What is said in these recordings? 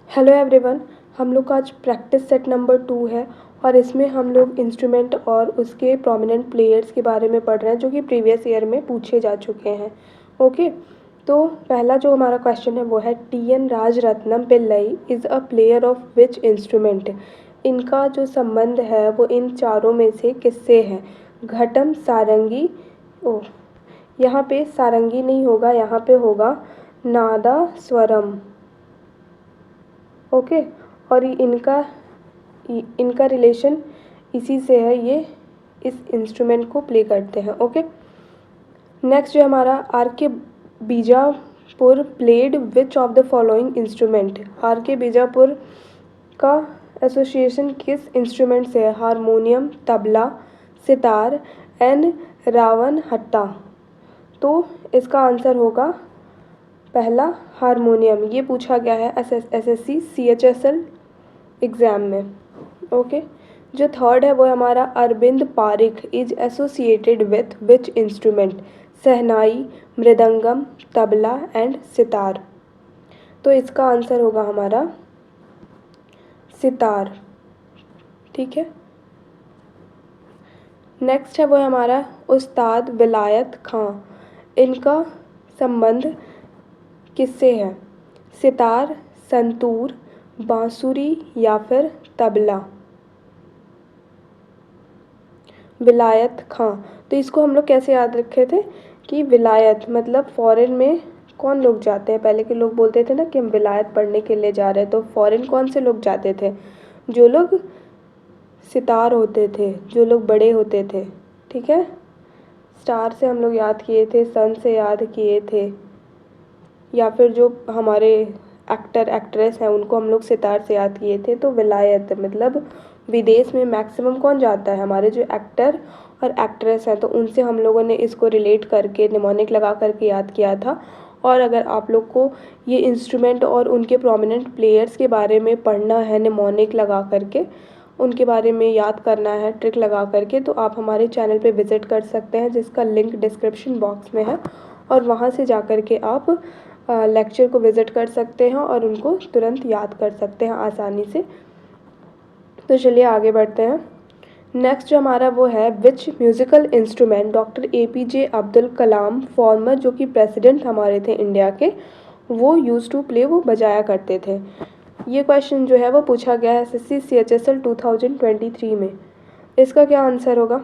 Hello everyone, हम लोग का आज प्रैक्टिस सेट नंबर 2 है और इसमें हम लोग इंस्ट्रूमेंट और उसके प्रोमिनेंट प्लेयर्स के बारे में पढ़ रहे हैं जो कि प्रीवियस ईयर में पूछे जा चुके हैं। ओके, तो पहला जो हमारा क्वेश्चन है वो है T N. Rajaratnam Pillai is a player of which instrument. इनका जो संबंध है वो इन चारों में से किससे है? घटम, सारंगी। ओ, यहाँ पे सारंगी नहीं होगा, यहाँ पे होगा नादा स्वरम। ओके, और इनका रिलेशन इसी से है, ये इस इंस्ट्रूमेंट को प्ले करते हैं। ओके, नेक्स्ट जो हमारा R K Bijapur played which of the following instrument. R K Bijapur का एसोसिएशन किस इंस्ट्रूमेंट से है? Harmonium, tabla, sitar and ravanahatha. तो इसका आंसर होगा पहला हारमोनियम। ये पूछा गया है एसएससी CHSL एग्ज़ाम में। ओके, जो थर्ड है वो हमारा Arvind Parikh is associated with which instrument. Shehnai, mridangam, tabla and sitar. तो इसका आंसर होगा हमारा सितार। ठीक है, नेक्स्ट है वो हमारा उस्ताद विलायत खां। इनका संबंध किससे है? सितार, संतूर, बांसुरी या फिर तबला। विलायत खां। तो इसको हम लोग कैसे याद रखे थे कि विलायत मतलब फॉरेन में कौन लोग जाते हैं? पहले के लोग बोलते थे ना कि हम विलायत पढ़ने के लिए जा रहे हैं, तो फॉरेन कौन से लोग जाते थे? जो लोग सितार होते थे, जो लोग बड़े होते थे। ठीक है, स्टार से हम लोग याद किए थे, सन से याद किए थे, या फिर जो हमारे एक्टर एक्ट्रेस हैं उनको हम लोग सितार से याद किए थे। तो विलायत मतलब विदेश में मैक्सिमम कौन जाता है? हमारे जो एक्टर और एक्ट्रेस हैं, तो उनसे हम लोगों ने इसको रिलेट करके निमोनिक लगा करके याद किया था। और अगर आप लोग को ये इंस्ट्रूमेंट और उनके प्रोमिनेंट प्लेयर्स के बारे में पढ़ना है निमोनिक लगा करके, उनके बारे में याद करना है ट्रिक लगा करके, तो आप हमारे चैनल पे विज़िट कर सकते हैं जिसका लिंक डिस्क्रिप्शन बॉक्स में है, और वहाँ से जा कर के आप लेक्चर को विज़िट कर सकते हैं और उनको तुरंत याद कर सकते हैं आसानी से। तो चलिए आगे बढ़ते हैं। नेक्स्ट जो हमारा वो है which musical instrument doctor APJ Abdul Kalam former, जो कि प्रेसिडेंट हमारे थे इंडिया के, वो यूज़ टू प्ले, वो बजाया करते थे। ये क्वेश्चन जो है वो पूछा गया है SSC CHSL 2023 में। इसका क्या आंसर होगा?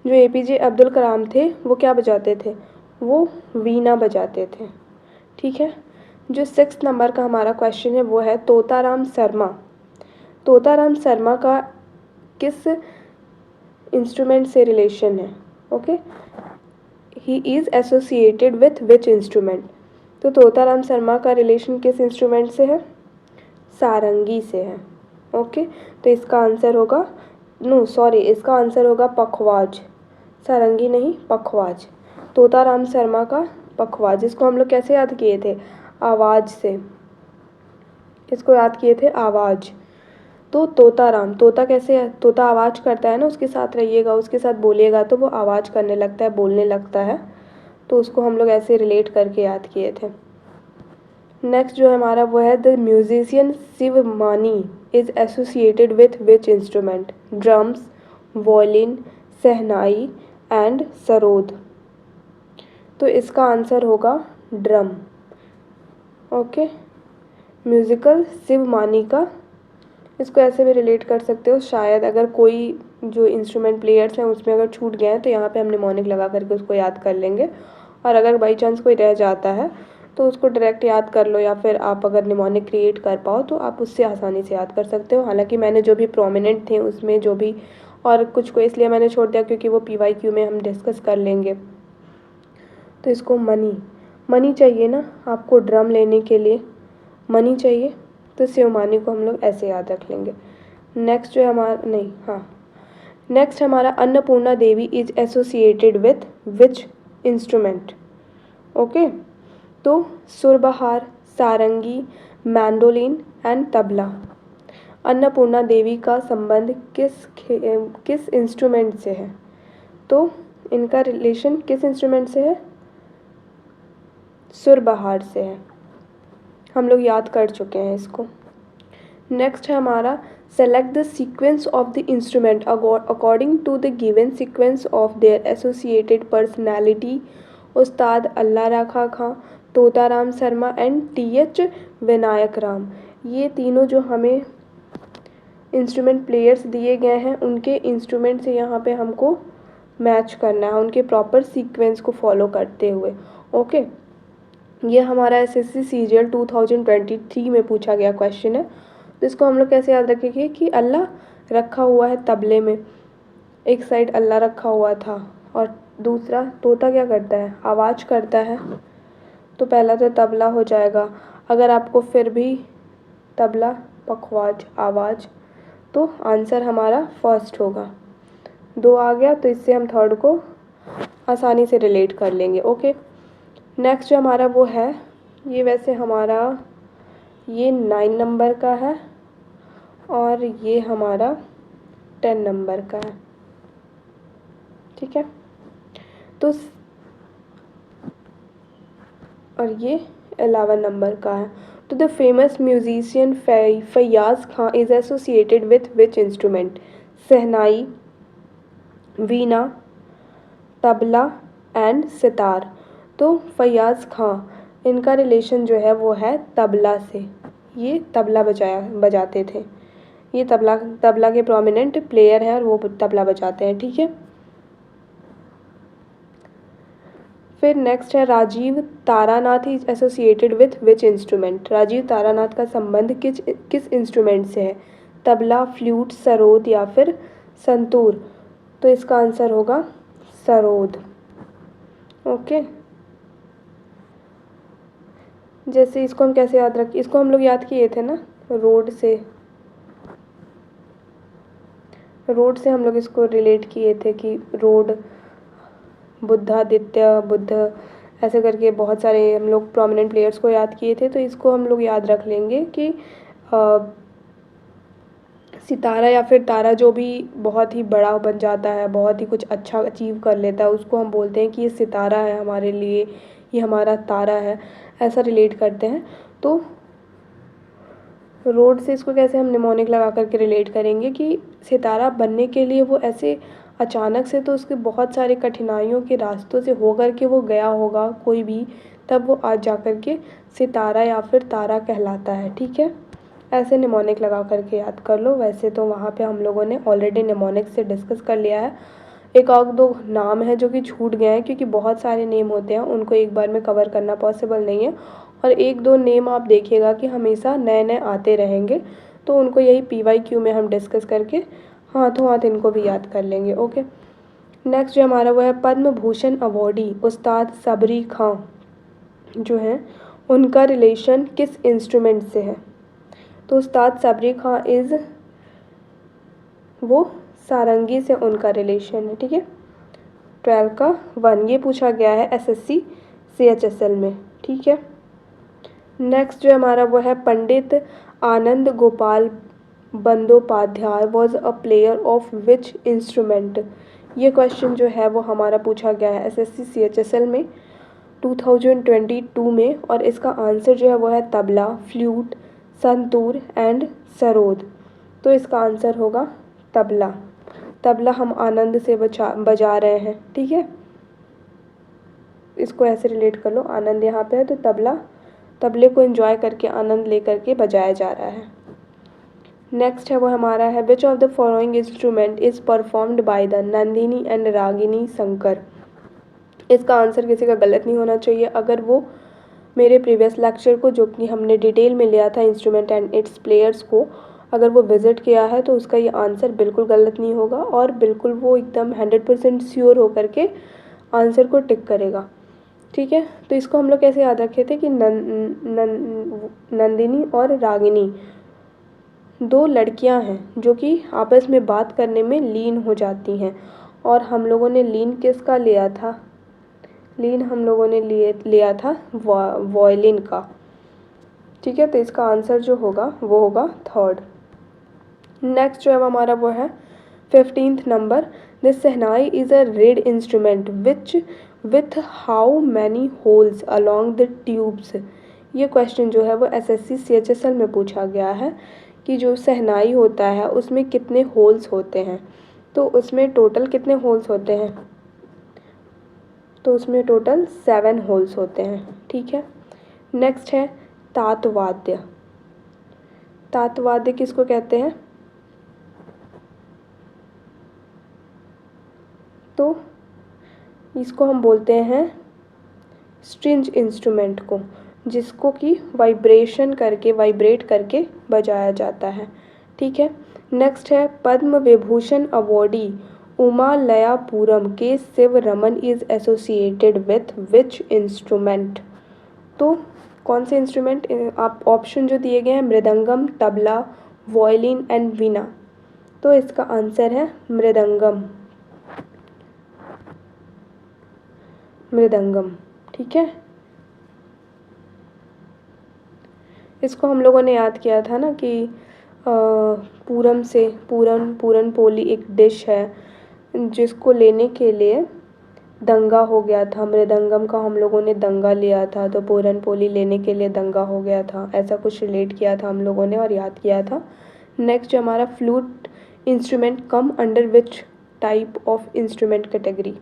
जो APJ अब्दुल कलाम थे वो क्या बजाते थे? वो वीणा बजाते थे। ठीक है, जो 6 नंबर का हमारा क्वेश्चन है वो है तोताराम शर्मा। तोताराम शर्मा का किस इंस्ट्रूमेंट से रिलेशन है? Okay, he is associated with which instrument. तो तोताराम शर्मा का रिलेशन किस इंस्ट्रूमेंट से है? सारंगी से है। ओके, तो इसका आंसर होगा इसका आंसर होगा पखवाज। सारंगी नहीं, पखवाज। तोताराम शर्मा का पखवाज। जिसको हम लोग कैसे याद किए थे? आवाज़ से। इसको याद किए थे आवाज़। तो तोताराम, तोता कैसे है? तोता आवाज़ करता है ना, उसके साथ रहिएगा, उसके साथ बोलिएगा तो वो आवाज़ करने लगता है, बोलने लगता है। तो उसको हम लोग ऐसे रिलेट करके याद किए थे। नेक्स्ट जो हमारा वो है द म्यूजिशियन शिव मानी is associated with which instrument. Drums, violin, shehnai and sarod. तो इसका आंसर होगा ड्रम। ओके, म्यूज़िकल शिव मानी का, इसको ऐसे भी रिलेट कर सकते हो शायद, अगर कोई जो इंस्ट्रूमेंट प्लेयर्स हैं उसमें अगर छूट गए हैं तो यहाँ पे हम निमोनिक लगा करके उसको याद कर लेंगे, और अगर बाई चांस कोई रह जाता है तो उसको डायरेक्ट याद कर लो, या फिर आप अगर निमोनिक क्रिएट कर पाओ तो आप उससे आसानी से याद कर सकते हो। हालांकि मैंने जो भी प्रोमिनेंट थे उसमें जो भी, और कुछ को इसलिए मैंने छोड़ दिया क्योंकि वो PYQ में हम डिस्कस कर लेंगे। तो इसको मनी चाहिए ना आपको, ड्रम लेने के लिए मनी चाहिए, तो शिवमानी को हम लोग ऐसे याद रख लेंगे। नेक्स्ट जो हमारा नेक्स्ट हमारा Annapurna Devi is associated with which instrument. Okay, तो सुरबहार, सारंगी, मैंडोलिन एंड तबला। अन्नपूर्णा देवी का संबंध किस इंस्ट्रूमेंट से है? तो इनका रिलेशन किस इंस्ट्रूमेंट से है? सुरबहार से है। हम लोग याद कर चुके हैं इसको। नेक्स्ट है हमारा select the sequence of the instrument according to the given sequence of their associated personality. Ustad Allah Rakha Khan, Totaram Sharma and T H. Vinayakram. ये तीनों जो हमें इंस्ट्रूमेंट प्लेयर्स दिए गए हैं उनके इंस्ट्रूमेंट से यहाँ पे हमको मैच करना है, उनके प्रॉपर सीक्वेंस को फॉलो करते हुए। ओके, ये हमारा एसएससी सीजीएल 2023 में पूछा गया क्वेश्चन है। तो इसको हम लोग कैसे याद रखेंगे कि अल्लाह रखा हुआ है तबले में, एक साइड अल्लाह रखा हुआ था और दूसरा तोता क्या करता है, आवाज़ करता है। तो पहला तो तबला हो जाएगा। अगर आपको फिर भी तबला पखवाज आवाज़, तो आंसर हमारा फर्स्ट होगा। 2 आ गया तो इससे हम थर्ड को आसानी से रिलेट कर लेंगे। ओके, नेक्स्ट जो हमारा वो है, ये वैसे हमारा ये 9 नंबर का है और ये हमारा 10 नंबर का है। ठीक है, तो और ये 11 नंबर का है। तो the famous musician Faiyaz Khan is associated with which instrument? Shehnai, veena, tabla and sitar. तो फैयाज़ खां, इनका रिलेशन जो है वो है तबला से। ये तबला बजाते थे। ये तबला के प्रोमिनेंट प्लेयर हैं और वो तबला बजाते हैं। ठीक है, फिर नेक्स्ट है Rajeev Taranath is associated with which instrument? Rajeev Taranath का संबंध किस इंस्ट्रूमेंट से है? तबला, फ्लूट, सरोद या फिर संतूर। तो इसका आंसर होगा सरोद। ओके, जैसे इसको हम कैसे याद रखें, इसको हम लोग याद किए थे ना, रोड से हम लोग इसको रिलेट किए थे कि रोड, बुद्धादित्य, बुद्ध, ऐसे करके बहुत सारे हम लोग प्रोमिनेंट प्लेयर्स को याद किए थे। तो इसको हम लोग याद रख लेंगे कि सितारा या फिर तारा जो भी बहुत ही बड़ा बन जाता है, बहुत ही कुछ अच्छा अचीव कर लेता है, उसको हम बोलते हैं कि ये सितारा है हमारे लिए, ये हमारा तारा है, ऐसा रिलेट करते हैं। तो रोड से इसको कैसे हम निमोनिक लगा करके रिलेट करेंगे कि सितारा बनने के लिए वो ऐसे अचानक से, तो उसके बहुत सारे कठिनाइयों के रास्तों से होकर के वो गया होगा कोई भी, तब वो आज जा कर के सितारा या फिर तारा कहलाता है। ठीक है, ऐसे निमोनिक लगा करके याद कर लो। वैसे तो वहाँ पे हम लोगों ने ऑलरेडी निमोनिक से डिस्कस कर लिया है। एक और 2 नाम है जो कि छूट गए हैं, क्योंकि बहुत सारे नेम होते हैं, उनको एक बार में कवर करना पॉसिबल नहीं है। और 1-2 नेम आप देखिएगा कि हमेशा नए नए आते रहेंगे, तो उनको यही PYQ में हम डिस्कस करके हाथों हाथ इनको भी याद कर लेंगे। ओके, नेक्स्ट जो हमारा वो है पद्म भूषण अवॉर्डी उस्ताद सबरी खां जो हैं, उनका रिलेशन किस इंस्ट्रूमेंट से है? तो उस्ताद सबरी खां इज़, वो सारंगी से उनका रिलेशन है। ठीक है, 12 का 1 ये पूछा गया है SSC CHSL में। ठीक है, नेक्स्ट जो हमारा वो है Pandit Anand Gopal Bandopadhyay was a player of which instrument? ये क्वेश्चन जो है वो हमारा पूछा गया है SSC CHSL में 2022 में, और इसका आंसर जो है वो है तबला, फ्लूट, संतूर एंड सरोद। तो इसका आंसर होगा तबला। तबला हम आनंद से बजा रहे हैं। ठीक है, इसको ऐसे रिलेट कर लो, आनंद यहाँ पे है तो तबले को एंजॉय करके आनंद ले करके बजाया जा रहा है। नेक्स्ट है वो हमारा है विच of the following instrument is performed by the Nandini and Ragini Shankar? इसका आंसर किसी का गलत नहीं होना चाहिए। अगर वो मेरे प्रीवियस लेक्चर को, जो कि हमने डिटेल में लिया था इंस्ट्रूमेंट एंड इट्स प्लेयर्स को, अगर वो विज़िट किया है तो उसका ये आंसर बिल्कुल गलत नहीं होगा और बिल्कुल वो एकदम 100% श्योर होकर के आंसर को टिक करेगा। ठीक है, तो इसको हम लोग कैसे याद रखे थे कि नंदिनी और रागिनी 2 लड़कियां हैं जो कि आपस में बात करने में लीन हो जाती हैं, और हम लोगों ने लीन किसका लिया था? लीन हम लोगों ने लिया था वॉयलिन का। ठीक है, तो इसका आंसर जो होगा वो होगा थर्ड। नेक्स्ट जो है हमारा वो है 15th number, the shehnai is a read instrument which with how many holes along the tubes? ये क्वेश्चन जो है वो SSC CHSL में पूछा गया है कि जो शहनाई होता है उसमें कितने होल्स होते हैं, तो उसमें टोटल कितने होल्स होते हैं, तो उसमें टोटल 7 होल्स होते हैं। ठीक है। नेक्स्ट है तातवाद्य। तातवाद्य किसको कहते हैं, तो इसको हम बोलते हैं स्ट्रिंज इंस्ट्रूमेंट को, जिसको कि वाइब्रेट करके बजाया जाता है। ठीक है। नेक्स्ट है Padma Vibhushan awardee Umayalpuram K Sivaraman is associated with which instrument, तो कौन से इंस्ट्रूमेंट, आप ऑप्शन जो दिए गए हैं मृदंगम, तबला, वॉयलिन एंड वीणा, तो इसका आंसर है मृदंगम। मृदंगम। ठीक है। इसको हम लोगों ने याद किया था ना कि पूरन पोली एक डिश है जिसको लेने के लिए दंगा हो गया था, मृदंगम का हम लोगों ने दंगा लिया था, तो पूरन पोली लेने के लिए दंगा हो गया था, ऐसा कुछ रिलेट किया था हम लोगों ने और याद किया था। नेक्स्ट जो हमारा flute instrument come under which type of instrument category,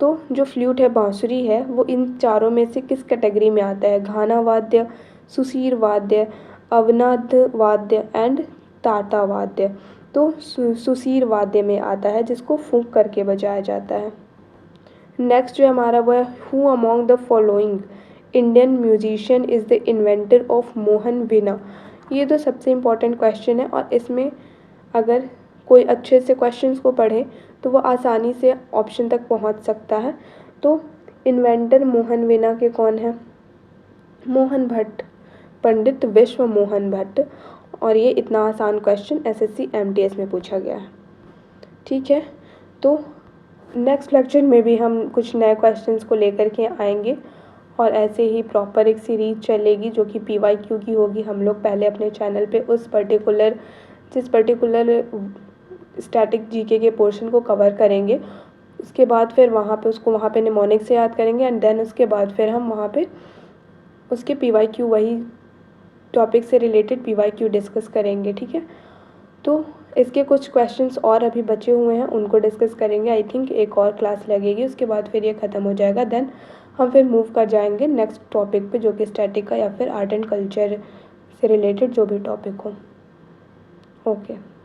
तो जो फ्लूट है, बांसुरी है, वो इन चारों में से किस कैटेगरी में आता है, घाना वाद्य, सुसीर वाद्य, अवनाद वाद्य एंड ताटा वाद्य, तो सुसीर वाद्य में आता है जिसको फूंक करके बजाया जाता है। नेक्स्ट जो हमारा वो है who among the following Indian musician is the inventor of Mohan Veena, ये तो सबसे इम्पॉर्टेंट क्वेश्चन है और इसमें अगर कोई अच्छे से क्वेश्चंस को पढ़े तो वो आसानी से ऑप्शन तक पहुंच सकता है। तो इन्वेंटर मोहन वीणा के कौन है, मोहन भट्ट, पंडित विश्व मोहन भट्ट, और ये इतना आसान क्वेश्चन एसएससी एमटीएस में पूछा गया है। ठीक है। तो नेक्स्ट लेक्चर में भी हम कुछ नए क्वेश्चंस को लेकर के आएंगे और ऐसे ही प्रॉपर एक सीरीज चलेगी जो कि पीवाईक्यू की होगी। हम लोग पहले अपने चैनल पे जिस पर्टिकुलर स्टैटिक जीके के पोर्शन को कवर करेंगे, उसके बाद फिर वहाँ पे निमोनिक से याद करेंगे एंड देन उसके बाद फिर हम वहाँ पे उसके पीवाईक्यू, वही टॉपिक से रिलेटेड पीवाईक्यू डिस्कस करेंगे। ठीक है। तो इसके कुछ क्वेश्चंस और अभी बचे हुए हैं, उनको डिस्कस करेंगे। आई थिंक एक और क्लास लगेगी, उसके बाद फिर ये ख़त्म हो जाएगा, देन हम फिर मूव कर जाएंगे नेक्स्ट टॉपिक पे जो कि स्टैटिक का या फिर आर्ट एंड कल्चर से रिलेटेड जो भी टॉपिक हो। ओके।